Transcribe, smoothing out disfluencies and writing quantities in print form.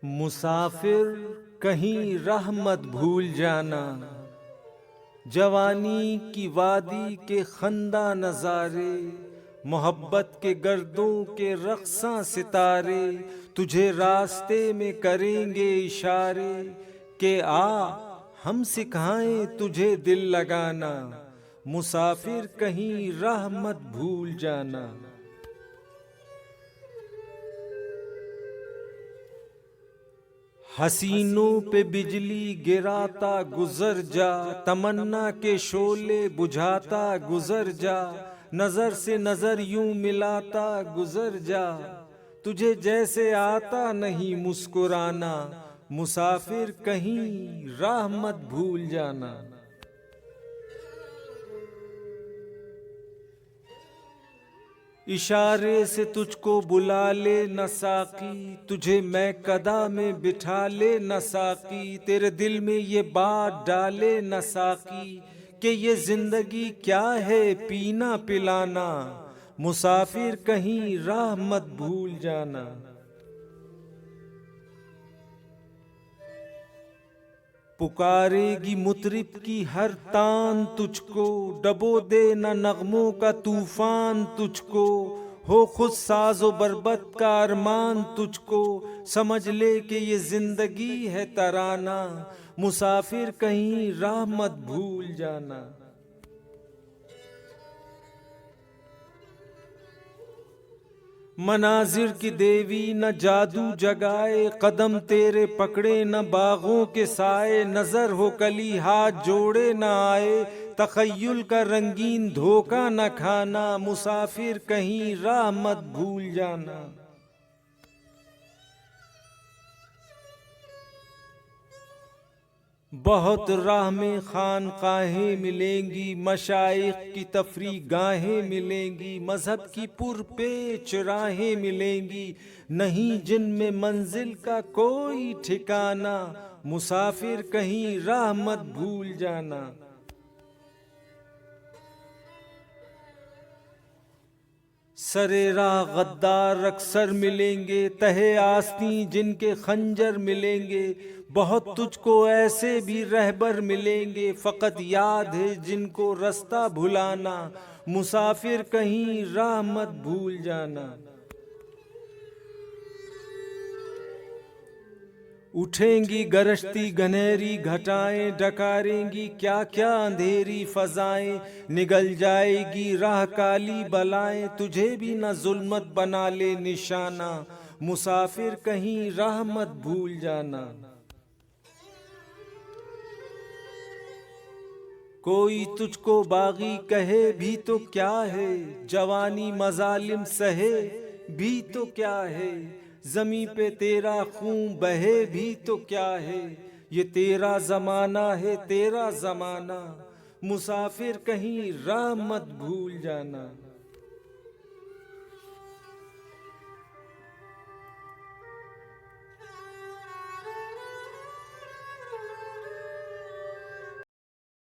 मुसाफिर कहीं राह मत भूल जाना, जवानी की वादी के खंदा नजारे, मोहब्बत के गर्दों के रक्सां सितारे तुझे रास्ते में करेंगे इशारे के आ हम सिखाएं तुझे दिल लगाना। मुसाफिर कहीं राह मत भूल जाना। हसीनों पे बिजली गिराता गुजर जा, तमन्ना के शोले बुझाता गुजर जा, नजर से नजर यूं मिलाता गुजर जा, तुझे जैसे आता नहीं मुस्कुराना। मुसाफिर कहीं राह मत भूल जाना। इशारे से तुझको बुला ले न साकी, तुझे मैं कदा में बिठा ले न साकी, तेरे दिल में ये बात डाले न साकी कि ये जिंदगी क्या है पीना पिलाना। मुसाफिर कहीं राह मत भूल जाना। पुकारेगी मुतरिब की हर तान तुझको, डबो दे न नगमों का तूफान तुझको, हो खुद साजो बरबत का अरमान तुझको, समझ ले कि ये जिंदगी है तराना। मुसाफिर कहीं राह मत भूल जाना। मनाजिर की देवी न जादू जगाए, कदम तेरे पकड़े न बागों के साए, नजर हो कली हाथ जोड़े न आए, तखय्युल का रंगीन धोखा न खाना। मुसाफिर कहीं राह मत भूल जाना। बहुत राह में खानकाहें मिलेंगी, मशाइख की तफरी गाहें मिलेंगी, मजहब की पुरपेच राहें मिलेंगी, नहीं जिनमें मंजिल का कोई ठिकाना। मुसाफिर कहीं राह मत भूल जाना। सरे राह गद्दार अक्सर मिलेंगे, तहे आस्तीं जिनके खंजर मिलेंगे, बहुत तुझको ऐसे भी रहबर मिलेंगे, फकत याद है जिनको रास्ता भुलाना। मुसाफिर कहीं राह मत भूल जाना। उठेंगी गरजती घनेरी घटाएं, डकारेंगी क्या क्या अंधेरी फजाएं, निगल जाएगी राह काली बलाएं, तुझे भी न जुल्मत बना ले निशाना। मुसाफिर कहीं राह मत भूल जाना। कोई तुझको बागी कहे भी तो क्या है, जवानी मजालिम सहे भी तो क्या है, जमी पे तेरा खून बहे भी तो क्या है, ये तेरा जमाना है तेरा जमाना। मुसाफिर कहीं राह मत भूल जाना।